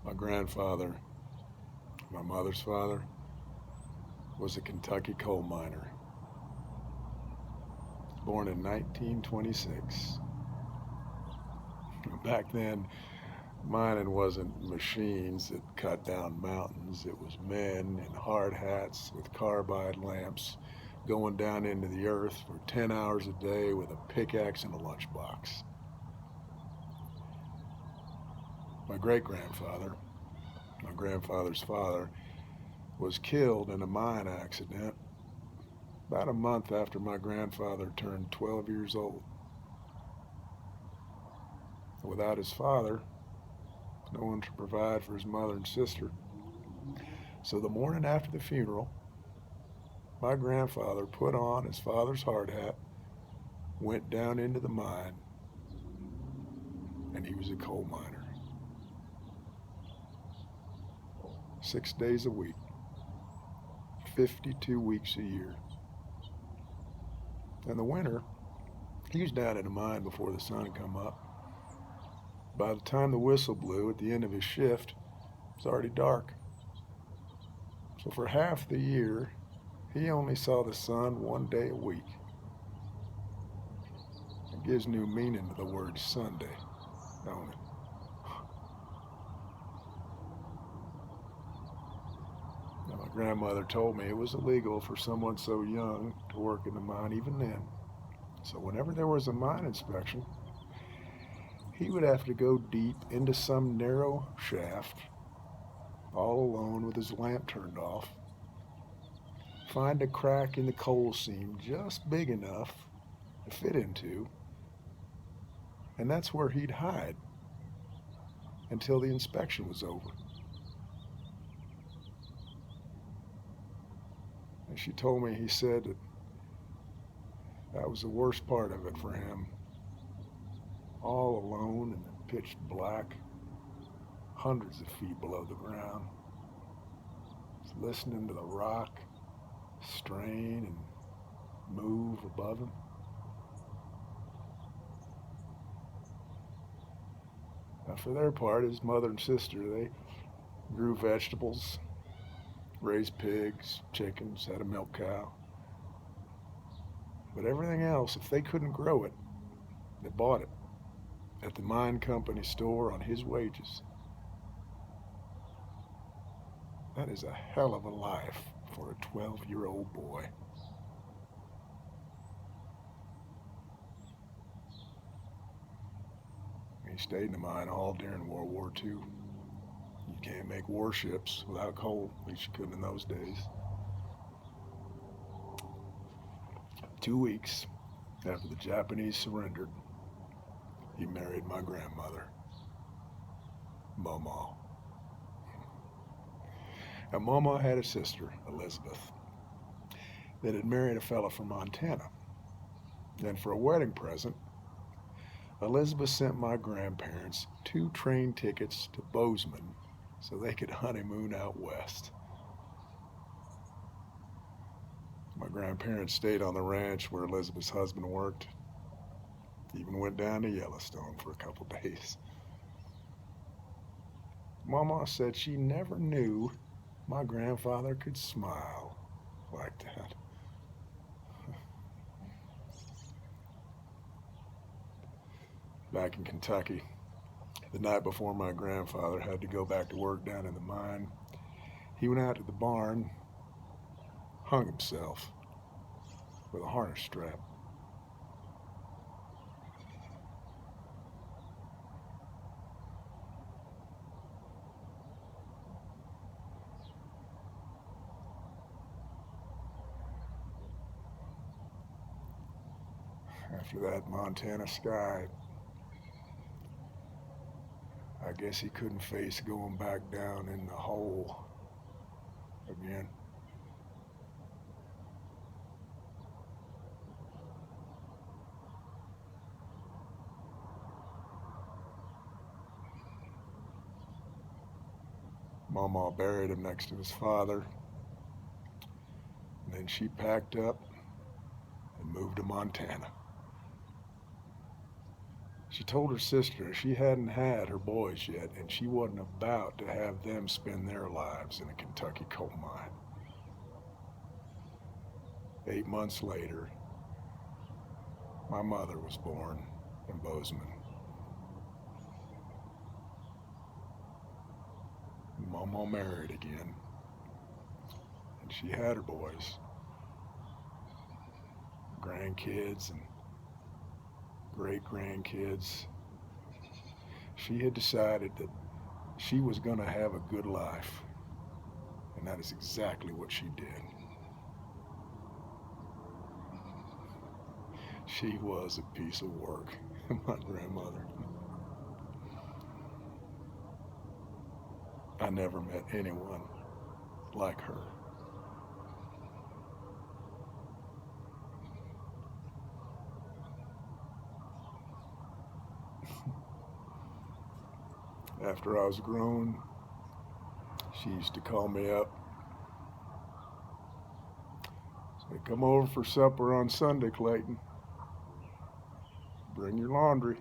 My grandfather, my mother's father, was a Kentucky coal miner, born in 1926. Back then, mining wasn't machines that cut down mountains. It was men in hard hats with carbide lamps going down into the earth for 10 hours a day with a pickaxe and a lunchbox. My great-grandfather, my grandfather's father, was killed in a mine accident about a month after my grandfather turned 12 years old. Without his father, no one to provide for his mother and sister. So the morning after the funeral, my grandfather put on his father's hard hat, went down into the mine, and he was a coal miner. 6 days a week, 52 weeks a year. In the winter, he was down in the mine before the sun come up. By the time the whistle blew at the end of his shift, it was already dark. So for half the year, he only saw the sun 1 day a week. It gives new meaning to the word Sunday, don't it? Now, my grandmother told me it was illegal for someone so young to work in the mine even then. So whenever there was a mine inspection, he would have to go deep into some narrow shaft, all alone with his lamp turned off, find a crack in the coal seam just big enough to fit into, and that's where he'd hide until the inspection was over. And she told me he said that was the worst part of it for him. All alone in the pitch black, hundreds of feet below the ground, listening to the rock strain and move above him. Now, for their part, his mother and sister, they grew vegetables, raised pigs, chickens, had a milk cow. But everything else, if they couldn't grow it, they bought it at the mine company store on his wages. That is a hell of a life for a 12-year-old boy. He stayed in the mine all during World War II. You can't make warships without coal, at least you couldn't in those days. 2 weeks after the Japanese surrendered, he married my grandmother, Mama. And Mama had a sister, Elizabeth, that had married a fella from Montana. And for a wedding present, Elizabeth sent my grandparents 2 train tickets to Bozeman so they could honeymoon out west. My grandparents stayed on the ranch where Elizabeth's husband worked. Even went down to Yellowstone for a couple days. Mama said she never knew my grandfather could smile like that. Back in Kentucky, the night before my grandfather had to go back to work down in the mine, he went out to the barn, hung himself with a harness strap. After that Montana sky, I guess he couldn't face going back down in the hole again. Mama buried him next to his father, and then she packed up and moved to Montana. She told her sister she hadn't had her boys yet, and she wasn't about to have them spend their lives in a Kentucky coal mine. 8 months later, my mother was born in Bozeman. Mama married again, and she had her boys, grandkids, and great grandkids. She had decided that she was going to have a good life, and that is exactly what she did. She was a piece of work, my grandmother. I never met anyone like her. After I was grown, she used to call me up. Say, come over for supper on Sunday, Clayton. Bring your laundry.